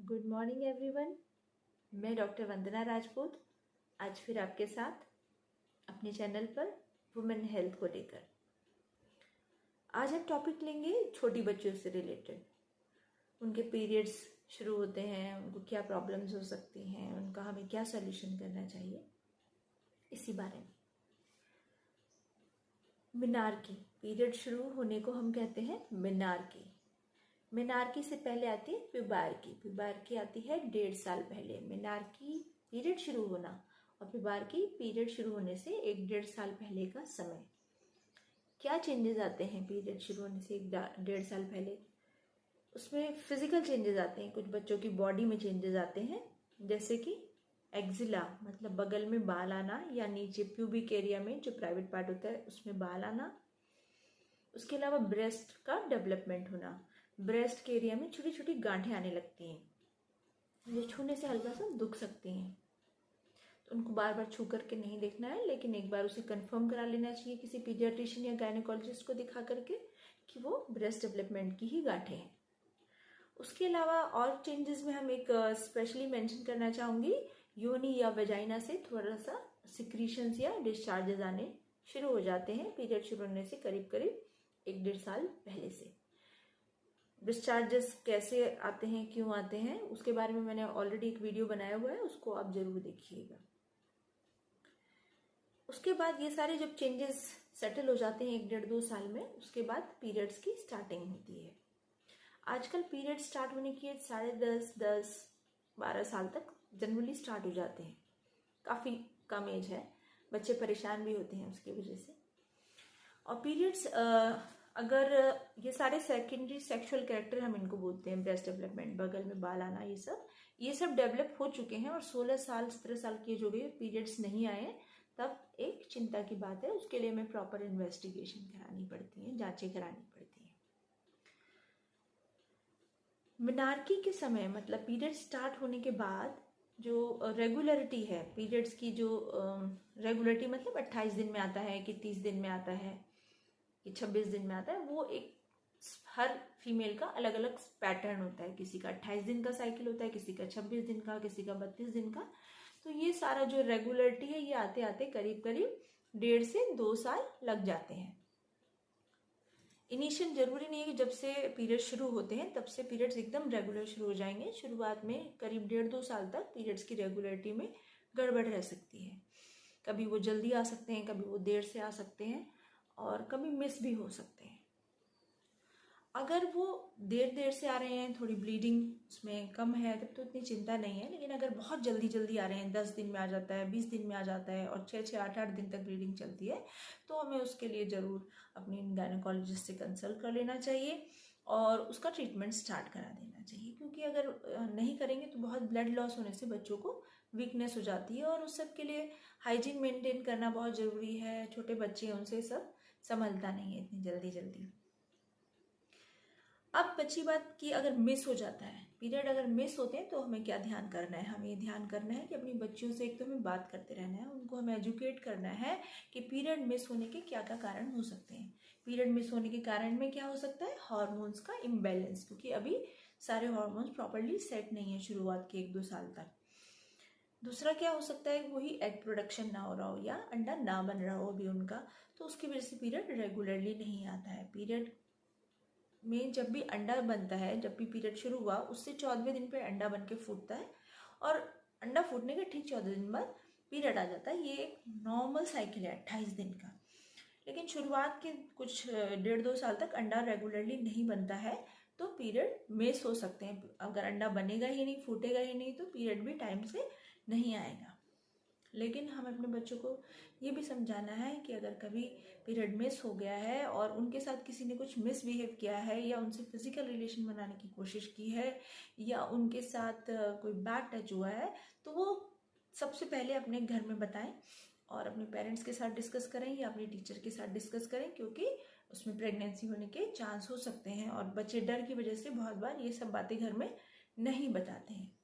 Good morning everyone. मैं doctor वंदना राजपूत आज फिर आपके साथ अपने चैनल पर वुमेन हेल्थ को लेकर आज हम टॉपिक लेंगे छोटी बच्चियों से रिलेटेड। उनके पीरियड्स शुरू होते हैं, उनको क्या प्रॉब्लम्स हो सकती हैं, उनका हमें क्या सॉल्यूशन करना चाहिए, इसी बारे में। मेनार्की, पीरियड शुरू होने को हम कहते हैं मेनार्की। मेनार्की से पहले आती है प्यूबार्की। प्यूबार्की आती है 1.5 साल पहले। मेनार्की पीरियड शुरू होना और प्यूबार्की पीरियड शुरू होने से 1-1.5 साल पहले का समय। क्या चेंजेस आते हैं पीरियड शुरू होने से 1-1.5 साल पहले? उसमें फिजिकल चेंजेस आते हैं, कुछ बच्चों की बॉडी में चेंजेस आते हैं, जैसे कि एक्जिला मतलब बगल में बाल आना या नीचे प्यूबिक एरिया में जो प्राइवेट पार्ट होता है उसमें बाल आना। उसके अलावा ब्रेस्ट का डेवलपमेंट होना, ब्रेस्ट के एरिया में छोटी छोटी गांठें आने लगती हैं जो छूने से हल्का सा दुख सकती हैं। तो उनको बार बार छू करके नहीं देखना है, लेकिन एक बार उसे कंफर्म करा लेना चाहिए किसी पीडियाट्रिशियन या गायनेकोलॉजिस्ट को दिखा करके कि वो ब्रेस्ट डेवलपमेंट की ही गांठें हैं। उसके अलावा और चेंजेस में हम एक स्पेशली मेंशन करना चाहूँगी, योनि या वेजाइना से थोड़ा सा सिक्रीशंस या डिस्चार्जेस आने शुरू हो जाते हैं पीरियड शुरू होने से करीब करीब 1-1.5 साल पहले से। डिस्चार्जेस कैसे आते हैं, क्यों आते हैं, उसके बारे में मैंने ऑलरेडी एक वीडियो बनाया हुआ है, उसको आप जरूर देखिएगा। उसके बाद ये सारे जब चेंजेस सेटल हो जाते हैं 1-1.5-2 साल में, उसके बाद पीरियड्स की स्टार्टिंग होती है। आजकल पीरियड स्टार्ट होने की 10.5-12 साल तक जनरली स्टार्ट हो जाते हैं। काफ़ी कम एज है, बच्चे परेशान भी होते हैं उसकी वजह से। और पीरियड्स अगर ये सारे सेकेंडरी सेक्सुअल कैरेक्टर हम इनको बोलते हैं, ब्रेस्ट डेवलपमेंट, बगल में बाल आना, ये सब डेवलप हो चुके हैं और 16 साल 17 साल की एज हो गई, पीरियड्स नहीं आए, तब एक चिंता की बात है। उसके लिए हमें प्रॉपर इन्वेस्टिगेशन करानी पड़ती है, जांचें करानी पड़ती हैं। मेनार्की के समय मतलब पीरियड स्टार्ट होने के बाद जो रेगुलरिटी है पीरियड्स की, जो रेगुलरिटी मतलब 28 दिन में आता है कि 30 दिन में आता है कि 26 दिन में आता है, वो एक हर फीमेल का अलग अलग पैटर्न होता है। किसी का 28 दिन का साइकिल होता है, किसी का 26 दिन का, किसी का 32 दिन का। तो ये सारा जो रेगुलरिटी है ये आते आते करीब करीब 1.5 से 2 साल लग जाते हैं। इनिशियल जरूरी नहीं है कि जब से पीरियड शुरू होते हैं तब से पीरियड्स एकदम रेगुलर शुरू हो जाएंगे। शुरुआत में करीब 1.5-2 साल तक पीरियड्स की रेगुलरिटी में गड़बड़ रह सकती है। कभी वो जल्दी आ सकते हैं, कभी वो देर से आ सकते हैं और कभी मिस भी हो सकते हैं। अगर वो देर से आ रहे हैं, थोड़ी ब्लीडिंग उसमें कम है, तब तो इतनी चिंता नहीं है। लेकिन अगर बहुत जल्दी आ रहे हैं, 10 दिन में आ जाता है, 20 दिन में आ जाता है और 6-6, 8-8 दिन तक ब्लीडिंग चलती है, तो हमें उसके लिए ज़रूर अपनी गायनेकोलॉजिस्ट से कंसल्ट कर लेना चाहिए और उसका ट्रीटमेंट स्टार्ट करा देना चाहिए। क्योंकि अगर नहीं करेंगे तो बहुत ब्लड लॉस होने से बच्चों को वीकनेस हो जाती है और उस सब के लिए हाइजीन मेंटेन करना बहुत ज़रूरी है। छोटे बच्चे हैं, उनसे सब संभलता नहीं है इतनी जल्दी। अब बची बात कि अगर मिस हो जाता है पीरियड, अगर मिस होते हैं तो हमें क्या ध्यान करना है? हमें ध्यान करना है कि अपनी बच्चियों से एक तो हमें बात करते रहना है, उनको हमें एजुकेट करना है कि पीरियड मिस होने के क्या क्या कारण हो सकते हैं। पीरियड मिस होने के कारण में क्या हो सकता है? हार्मोन्स का इम्बैलेंस, क्योंकि अभी सारे हार्मोन्स प्रॉपरली सेट नहीं है शुरुआत के 1-2 साल तक। दूसरा क्या हो सकता है? वही एग प्रोडक्शन ना हो रहा हो या अंडा ना बन रहा हो अभी उनका, तो उसकी वजह से पीरियड रेगुलरली नहीं आता है। पीरियड में जब भी अंडा बनता है, जब भी पीरियड शुरू हुआ उससे 14वें दिन पे अंडा बन के फूटता है और अंडा फूटने के ठीक 14 दिन बाद पीरियड आ जाता है। ये एक नॉर्मल साइकिल है 28 दिन का। लेकिन शुरुआत के कुछ 1.5-2 साल तक अंडा रेगुलरली नहीं बनता है तो पीरियड मिस हो सकते हैं। अगर अंडा बनेगा ही नहीं, फूटेगा ही नहीं, तो पीरियड भी टाइम से नहीं आएगा। लेकिन हमें अपने बच्चों को ये भी समझाना है कि अगर कभी पीरियड मिस हो गया है और उनके साथ किसी ने कुछ मिसबिहेव किया है या उनसे फिजिकल रिलेशन बनाने की कोशिश की है या उनके साथ कोई बैड टच हुआ है, तो वो सबसे पहले अपने घर में बताएं और अपने पेरेंट्स के साथ डिस्कस करें या अपने टीचर के साथ डिस्कस करें, क्योंकि उसमें प्रेगनेंसी होने के चांस हो सकते हैं और बच्चे डर की वजह से बहुत बार ये सब बातें घर में नहीं बताते हैं।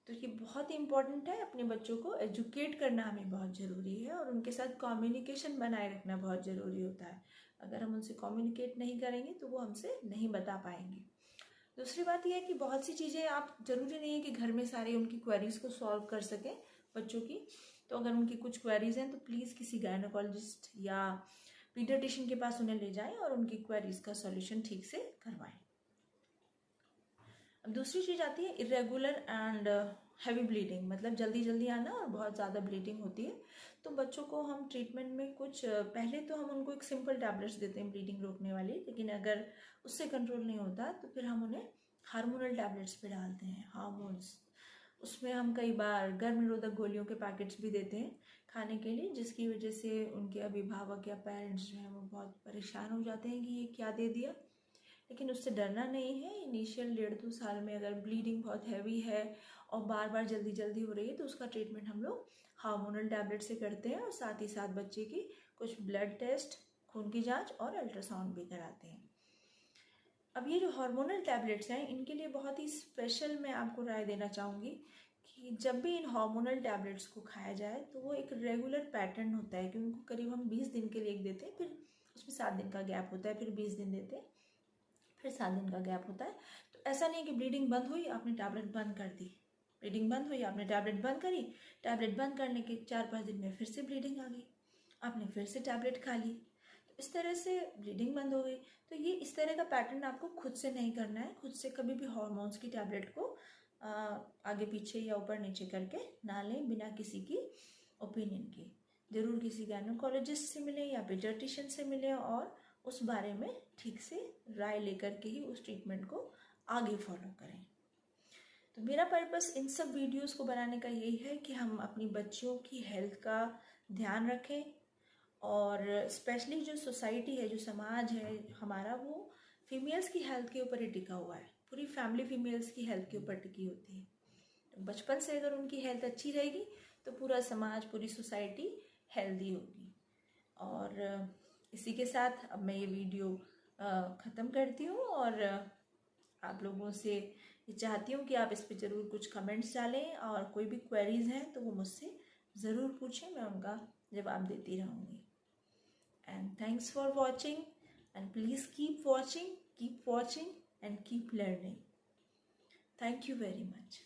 तो ये बहुत ही इम्पोर्टेंट है, अपने बच्चों को एजुकेट करना हमें बहुत ज़रूरी है और उनके साथ कम्युनिकेशन बनाए रखना बहुत ज़रूरी होता है। अगर हम उनसे कम्युनिकेट नहीं करेंगे तो वो हमसे नहीं बता पाएंगे। दूसरी बात यह है कि बहुत सी चीज़ें आप ज़रूरी नहीं है कि घर में सारे उनकी क्वेरीज को सॉल्व कर सकें बच्चों की। तो अगर उनकी कुछ क्वेरीज हैं तो प्लीज़ किसी गायनोकोलॉजिस्ट या पीडियाट्रिशियन के पास उन्हें ले जाएं और उनकी क्वेरीज का सॉल्यूशन ठीक से करवाएं। अब दूसरी चीज़ आती है इरेगुलर एंड हैवी ब्लीडिंग, मतलब जल्दी जल्दी आना और बहुत ज़्यादा ब्लीडिंग होती है। तो बच्चों को हम ट्रीटमेंट में कुछ पहले तो हम उनको एक सिंपल टैबलेट्स देते हैं ब्लीडिंग रोकने वाली, लेकिन अगर उससे कंट्रोल नहीं होता तो फिर हम उन्हें हार्मोनल टैबलेट्स पे डालते हैं, हार्मोन्स। उसमें हम कई बार गर्भ निरोधक गोलियों के पैकेट्स भी देते हैं खाने के लिए, जिसकी वजह से उनके अभिभावक या पेरेंट्स जो हैं वो बहुत परेशान हो जाते हैं कि ये क्या दे दिया। लेकिन उससे डरना नहीं है। इनिशियल 1.5-2 साल में अगर ब्लीडिंग बहुत हैवी है और बार बार जल्दी जल्दी हो रही है तो उसका ट्रीटमेंट हम लोग हार्मोनल टैबलेट से करते हैं और साथ ही साथ बच्चे की कुछ ब्लड टेस्ट, खून की जांच और अल्ट्रासाउंड भी कराते हैं। अब ये जो हार्मोनल टैबलेट्स हैं इनके लिए बहुत ही स्पेशल मैं आपको राय देना चाहूँगी कि जब भी इन हार्मोनल टैबलेट्स को खाया जाए तो वो एक रेगुलर पैटर्न होता है कि उनको करीब हम 20 दिन के लिए एक देते हैं, फिर उसमें 7 दिन का गैप होता है, फिर 20 दिन देते हैं, फिर 7 दिन का गैप होता है। तो ऐसा नहीं कि ब्लीडिंग बंद हुई आपने टैबलेट बंद कर दी, ब्लीडिंग बंद हुई आपने टैबलेट बंद करी, टैबलेट बंद करने के 4-5 दिन में फिर से ब्लीडिंग आ गई, आपने फिर से टैबलेट खा ली, तो इस तरह से ब्लीडिंग बंद हो गई। तो ये इस तरह का पैटर्न आपको खुद से नहीं करना है। खुद से कभी भी हार्मोन्स की टैबलेट को आगे पीछे या ऊपर नीचे करके ना लें बिना किसी की ओपिनियन के। ज़रूर किसी गायनोकोलॉजिस्ट से मिले या पीडियाट्रिशियन से मिले और उस बारे में ठीक से राय लेकर के ही उस ट्रीटमेंट को आगे फॉलो करें। तो मेरा पर्पस इन सब वीडियोस को बनाने का यही है कि हम अपनी बच्चियों की हेल्थ का ध्यान रखें और स्पेशली जो सोसाइटी है, जो समाज है हमारा, वो फीमेल्स की हेल्थ के ऊपर ही टिका हुआ है। पूरी फैमिली फीमेल्स की हेल्थ के ऊपर टिकी होती है। तो बचपन से अगर उनकी हेल्थ अच्छी रहेगी तो पूरा समाज, पूरी सोसाइटी हेल्दी होगी। और इसी के साथ अब मैं ये वीडियो ख़त्म करती हूँ और आप लोगों से ये चाहती हूँ कि आप इस पर ज़रूर कुछ कमेंट्स डालें और कोई भी क्वेरीज हैं तो वो मुझसे ज़रूर पूछें, मैं उनका जवाब देती रहूँगी। And thanks for watching and please keep watching and keep learning. Thank you very much.